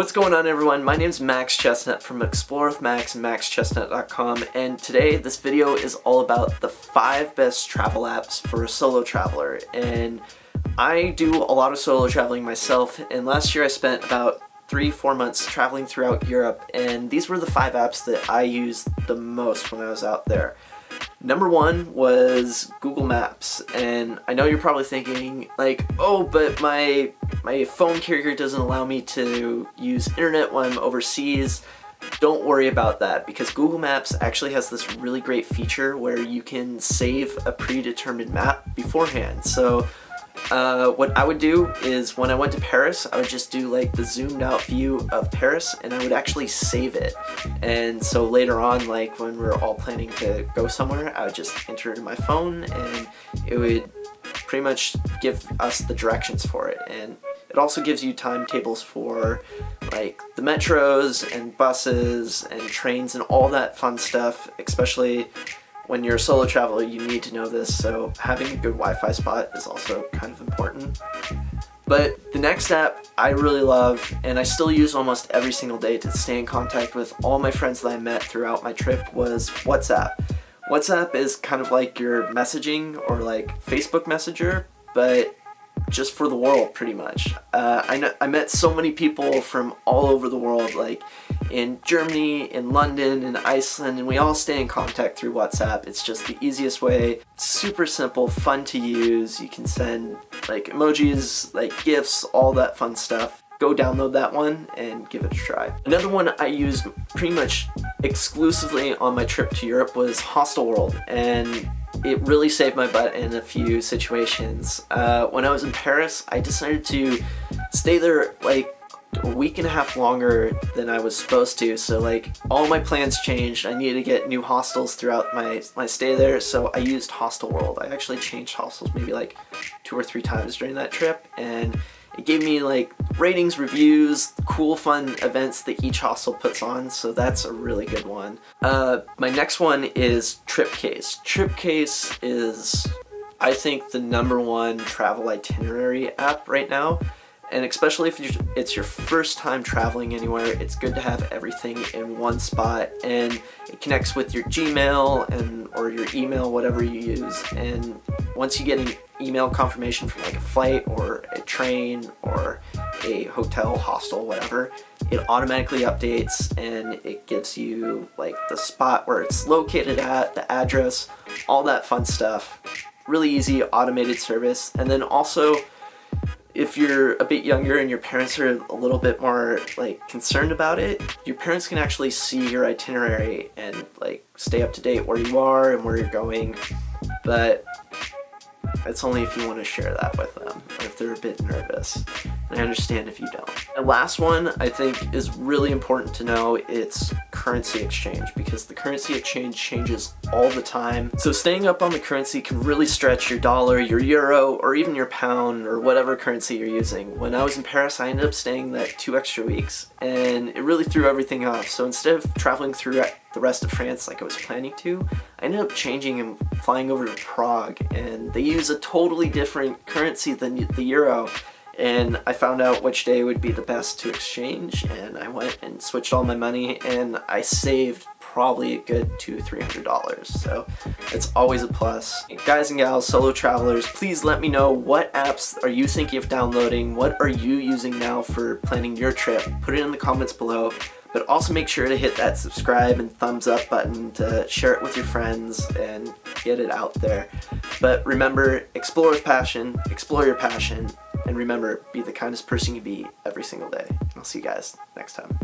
What's going on, everyone? My name is Max Chestnut from ExploreWithMax and MaxChestnut.com, and today this video is all about the 5 best travel apps for a solo traveler. And I do a lot of solo traveling myself, and last year I spent about 3-4 months traveling throughout Europe, and these were the 5 apps that I used the most when I was out there. Number 1 was Google Maps, and I know you're probably thinking like, oh, but my phone carrier doesn't allow me to use internet when I'm overseas. Don't worry about that, because Google Maps actually has this really great feature where you can save a predetermined map beforehand. So what I would do is when I went to Paris, I would just do like the zoomed out view of Paris, and I would actually save it. And so later on, like when we were all planning to go somewhere, I would just enter it in my phone and it would pretty much give us the directions for it. And it also gives you timetables for like the metros and buses and trains and all that fun stuff, especially when you're a solo traveler. You need to know this, so having a good Wi-Fi spot is also kind of important. But the next app I really love, and I still use almost every single day to stay in contact with all my friends that I met throughout my trip, was WhatsApp. WhatsApp is kind of like your messaging or like Facebook Messenger, but just for the world, pretty much. I met so many people from all over the world, like in Germany, in London, in Iceland, and we all stay in contact through WhatsApp. It's just the easiest way. Super simple, fun to use. You can send like emojis, like GIFs, all that fun stuff. Go download that one and give it a try. Another one I used pretty much exclusively on my trip to Europe was Hostelworld, and it really saved my butt in a few situations. When I was in Paris, I decided to stay there like a week and a half longer than I was supposed to, so like all my plans changed. I needed to get new hostels throughout my stay there, so I used Hostelworld. I actually changed hostels maybe like 2 or 3 times during that trip, and it gave me like ratings, reviews, cool fun events that each hostel puts on, so that's a really good one. My next one is TripCase. TripCase is, I think, the #1 travel itinerary app right now. And especially if it's your first time traveling anywhere, it's good to have everything in one spot, and it connects with your Gmail or your email, whatever you use. And once you get an email confirmation from like a flight or a train or a hotel, hostel, whatever, it automatically updates and it gives you like the spot where it's located at, the address, all that fun stuff. Really easy automated service. And then also, if you're a bit younger and your parents are a little bit more like concerned about it, your parents can actually see your itinerary and like stay up to date where you are and where you're going. But it's only if you want to share that with them or if they're a bit nervous. And I understand if you don't. The last one I think is really important to know. It's currency exchange, because the currency exchange changes all the time. So staying up on the currency can really stretch your dollar, your euro, or even your pound, or whatever currency you're using. When I was in Paris, I ended up staying like 2 extra weeks, and it really threw everything off. So instead of traveling through the rest of France like I was planning to, I ended up changing and flying over to Prague, and they use a totally different currency than the euro. And I found out which day would be the best to exchange, and I went and switched all my money, and I saved probably a good $200-300, so it's always a plus. Guys and gals, solo travelers, please let me know, what apps are you thinking of downloading? What are you using now for planning your trip? Put it in the comments below. But also make sure to hit that subscribe and thumbs up button to share it with your friends and get it out there. But remember, explore with passion, explore your passion, and remember, be the kindest person you be every single day. I'll see you guys next time.